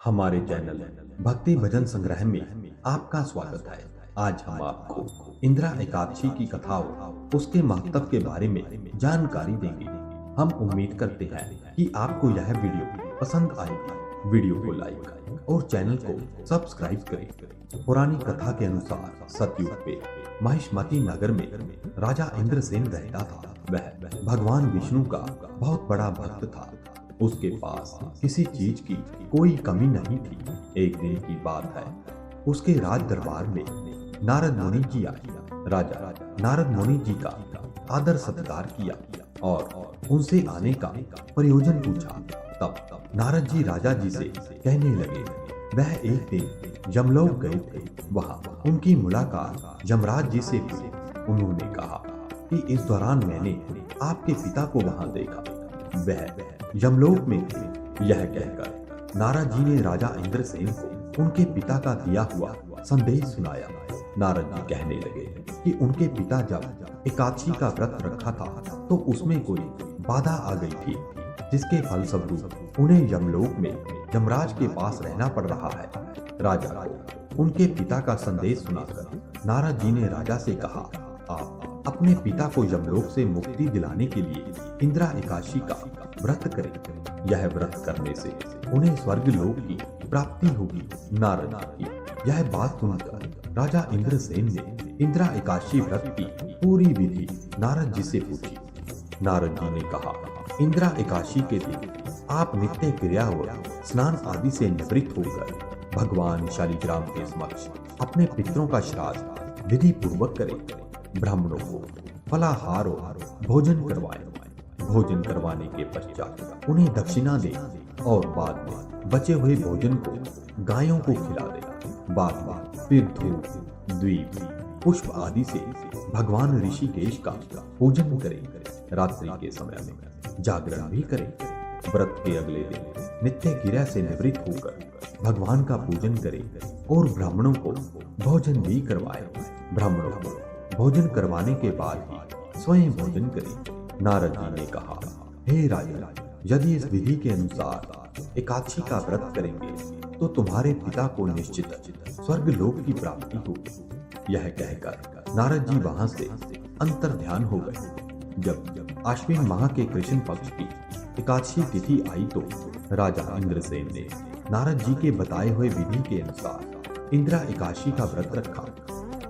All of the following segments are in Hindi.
हमारे चैनल भक्ति भजन संग्रह में आपका स्वागत है। आज हम आपको इंदिरा एकादशी की कथा और उसके महत्व के बारे में जानकारी देंगे। हम उम्मीद करते हैं कि आपको यह वीडियो पसंद आएगी। वीडियो को लाइक और चैनल को सब्सक्राइब करें। पुरानी कथा के अनुसार सतयुग पे महिष्मती नगर में राजा इंद्रसेन रहता था। वह भगवान विष्णु का बहुत बड़ा भक्त था। उसके पास किसी चीज की कोई कमी नहीं थी। एक दिन की बात है, उसके राज दरबार में नारद मुनि जी आए। राजा नारद मुनि जी का आदर सत्कार किया और उनसे आने का प्रयोजन पूछा। तब नारद जी राजा जी से कहने लगे, वह एक दिन यमलोक गए थे। वहां उनकी मुलाकात यमराज जी से हुई। उन्होंने कहा कि इस दौरान मैंने आपके पिता को वहां देखा, वह यमलोक में थे। यह कहकर नारद जी ने राजा इंद्रसेन को उनके पिता का दिया हुआ संदेश सुनाया। नारद जी कहने लगे कि उनके पिता जब एकादशी का व्रत रखा था तो उसमें कोई बाधा आ गई थी, जिसके फलस्वरूप उन्हें यमलोक में यमराज के पास रहना पड़ रहा है। राजा को उनके पिता का संदेश सुनाकर नारद जी ने राजा से कहा, आप अपने पिता को यमलोक से मुक्ति दिलाने के लिए इंदिरा एकादशी का व्रत करें। यह व्रत करने से उन्हें स्वर्ग लोक की प्राप्ति होगी। नारद जी की यह बात सुनकर राजा इंद्रसेन ने इंदिरा एकादशी व्रत की पूरी विधि नारद जी से पूछी। नारद जी ने कहा, इंदिरा एकादशी के दिन आप नित्य क्रिया और स्नान आदि से निवृत्त होकर भगवान शालिग्राम के समक्ष अपने पितरों का श्राद्ध विधि पूर्वक करें। ब्राह्मणों को फलाहार और भोजन करवाएं। भोजन करवाने के पश्चात उन्हें दक्षिणा दें और बाद में बचे हुए भोजन को गायों को खिला दें। बाद में फिर धूप, द्वीप, पुष्प आदि से भगवान ऋषिकेश का पूजन करें। रात्रि के समय में जागरण भी करें। व्रत के अगले दिन नित्य क्रिया से निवृत्त होकर भगवान का पूजन करें और ब्राह्मणों को भोजन भी करवाएं। ब्राह्मणों को भोजन करवाने के बाद ही स्वयं भोजन करें। नारद जी ने कहा, हे राजा, यदि इस विधि के अनुसार एकादशी का व्रत करेंगे तो तुम्हारे पिता को निश्चित स्वर्ग लोक की प्राप्ति होगी। यह कहकर नारद जी वहां से अंतर ध्यान हो गए। जब आश्विन माह के कृष्ण पक्ष की एकादशी तिथि आई तो राजा इंद्रसेन ने नारद जी के बताए हुए विधि के अनुसार इंदिरा एकादशी का व्रत रखा।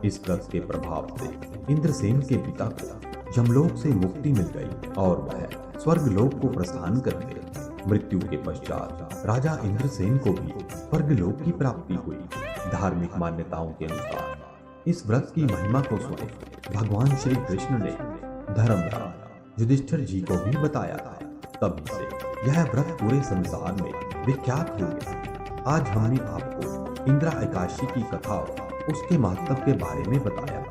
इस व्रत के प्रभाव से इंद्रसेन के पिता को यमलोक से मुक्ति मिल गई और वह स्वर्ग लोक को प्रस्थान कर गए। मृत्यु के पश्चात राजा इंद्रसेन को भी स्वर्ग लोक की प्राप्ति हुई। धार्मिक मान्यताओं के अनुसार इस व्रत की महिमा को स्वयं भगवान श्री कृष्ण ने धर्मराज युधिष्ठिर जी को भी बताया था। तभी से यह व्रत पूरे संसार में विख्यात हो गया। आज हमने आपको इंदिरा एकादशी की कथा और उसके महत्व के बारे में बताया।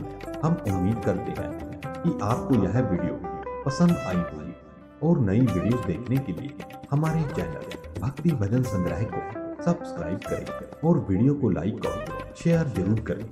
हम उम्मीद करते हैं कि आपको यह वीडियो पसंद आई होगी और नई वीडियोस देखने के लिए हमारे चैनल भक्ति भजन संग्रह को सब्सक्राइब करें और वीडियो को लाइक और शेयर जरूर करें।